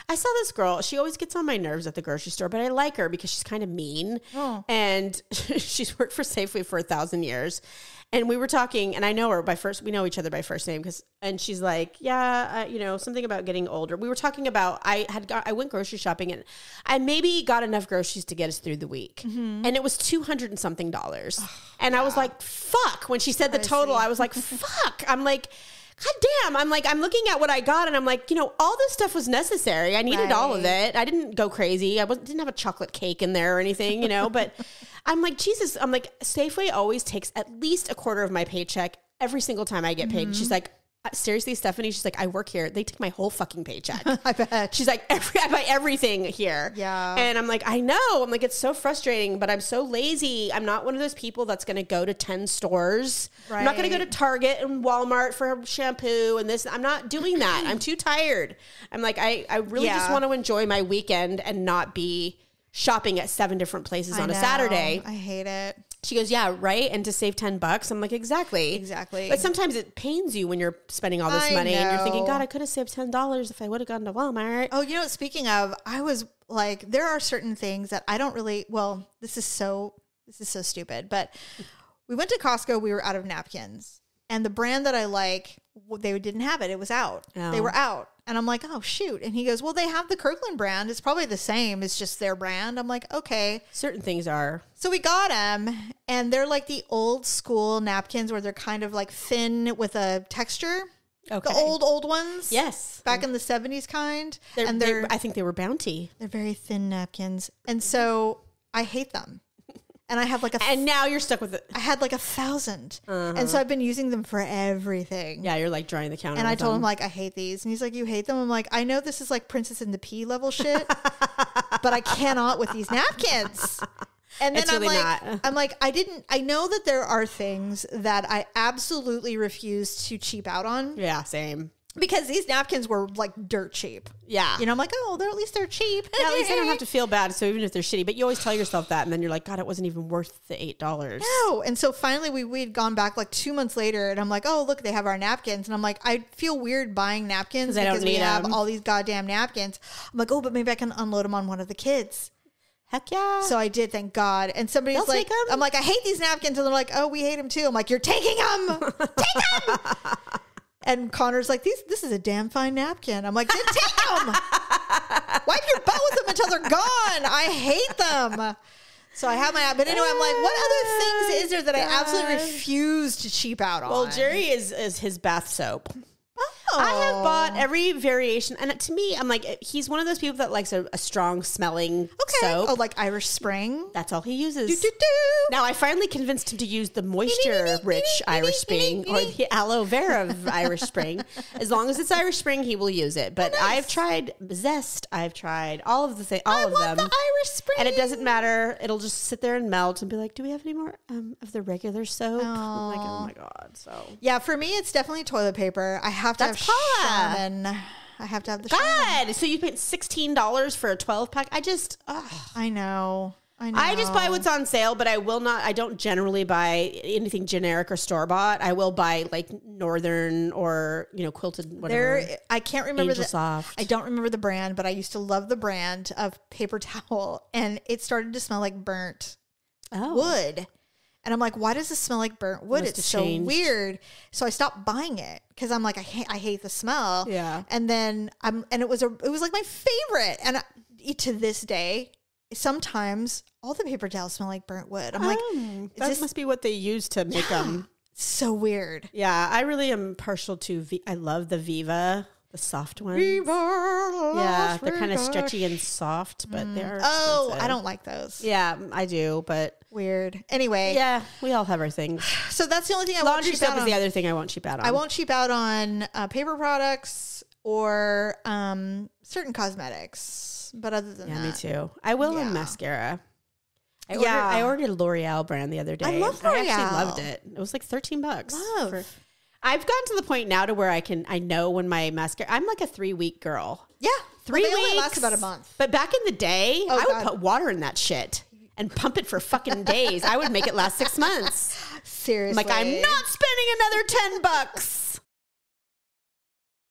I saw this girl. She always gets on my nerves at the grocery store, but I like her because she's kind of mean. Oh. And she's worked for Safeway for 1,000 years. And we were talking, and I know her we know each other by first name, and she's like, yeah, something about getting older. We were talking about, I went grocery shopping, and I maybe got enough groceries to get us through the week. And it was $200 and something. And I was like, fuck. When she said the total, I was like, fuck. I'm like, God damn. I'm like, I'm looking at what I got, and I'm like, all this stuff was necessary. I needed all of it. I didn't go crazy. I didn't have a chocolate cake in there or anything, but I'm like, Jesus. I'm like, Safeway always takes at least a quarter of my paycheck every single time I get paid. She's like, seriously, Stephanie? She's like, I work here. They take my whole fucking paycheck. I bet. She's like, I buy everything here. Yeah. And I'm like, I know. I'm like, it's so frustrating, but I'm so lazy. I'm not one of those people that's going to go to 10 stores. Right. I'm not going to go to Target and Walmart for shampoo and this. I'm not doing that. I'm too tired. I'm like, I really just want to enjoy my weekend and not be shopping at 7 different places on a Saturday. I hate it. She goes, yeah, right. And to save $10. I'm like, exactly. But sometimes it pains you when you're spending all this money and you're thinking, God, I could have saved $10 if I would have gone to Walmart. Oh, speaking of, I was like, there are certain things that I don't really, this is so stupid, but we went to Costco. We were out of napkins, and the brand that I like, they didn't have it. It was out. Oh. They were out. And I'm like, oh, shoot. And he goes, well, they have the Kirkland brand. It's probably the same. It's just their brand. I'm like, okay. Certain things are. So we got them, and they're like the old school napkins where they're kind of like thin with a texture. Okay. The old ones. Yes. Back in the 70s kind. I think they were Bounty. They're very thin napkins. And so I hate them. And I have like and now you're stuck with it. I had like 1,000. And so I've been using them for everything. Yeah, you're like drawing the counter. And I told him like, I hate these. And he's like, you hate them? I'm like, I know this is like Princess and the Pea level shit, but I cannot with these napkins. And then I'm like, I know that there are things that I absolutely refuse to cheap out on. Yeah, same. Because these napkins were like dirt cheap. Yeah. I'm like, oh, at least they're cheap. Yeah, at least I don't have to feel bad. So even if they're shitty, but you always tell yourself that. And then you're like, God, it wasn't even worth the $8. No. And so finally we'd gone back like 2 months later, and I'm like, oh, look, they have our napkins. And I'm like, I feel weird buying napkins because we have all these goddamn napkins. I'm like, oh, but maybe I can unload them on one of the kids. Heck yeah. So I did, thank God. And somebody's They'll like, I'm like, I hate these napkins. And they're like, oh, we hate them too. I'm like, you're taking them. Take them. And Connor's like, this is a damn fine napkin. I'm like, then take them. Wipe your butt with them until they're gone. I hate them. So I have my, but anyway, I'm like, what other things is there that I absolutely refuse to cheap out on? Well, Jerry is his bath soap. Oh. I have bought every variation. And to me, I'm like, he's one of those people that likes a strong smelling soap. Oh, like Irish Spring? That's all he uses. Do. Now, I finally convinced him to use the moisture-rich Irish Spring or the aloe vera Irish Spring. As long as it's Irish Spring, he will use it. But I've tried Zest. I've tried all of them. I love the Irish Spring. And it doesn't matter. It'll just sit there and melt and be like, do we have any more of the regular soap? I'm like, oh my God. So yeah, for me, it's definitely toilet paper. I have to have Charmin. I have to have the God. So you paid $16 for a 12-pack? I know. I just buy what's on sale, but I don't generally buy anything generic or store-bought. I will buy like Northern or, quilted, whatever. I can't remember I don't remember the brand, but I used to love the brand of paper towel, and it started to smell like burnt wood. And I'm like, why does this smell like burnt wood? It's so weird. So I stopped buying it because I'm like, I hate the smell. Yeah. And then it was like my favorite. And to this day, sometimes all the paper towels smell like burnt wood. I'm like, that must be what they use to make them. So weird. Yeah, I really am partial to. I love the Viva. The soft ones. Yeah, they're kind of stretchy and soft, but they're expensive. I don't like those. Yeah, I do, but weird. Anyway. Yeah, we all have our things. So that's the only thing I won't cheap out on. Laundry soap is the other thing I won't cheap out on. I won't cheap out on paper products or certain cosmetics. But other than that. Yeah, me too. I will on mascara. I ordered a L'Oreal brand the other day. I love L'Oreal. I actually loved it. It was like $13. I've gotten to the point now to where I know when my mascara, I'm like a 3-week girl. Yeah. 3 weeks. Only lasts about a month. But back in the day, I would put water in that shit and pump it for fucking days. I would make it last 6 months. Seriously. I'm like, I'm not spending another $10.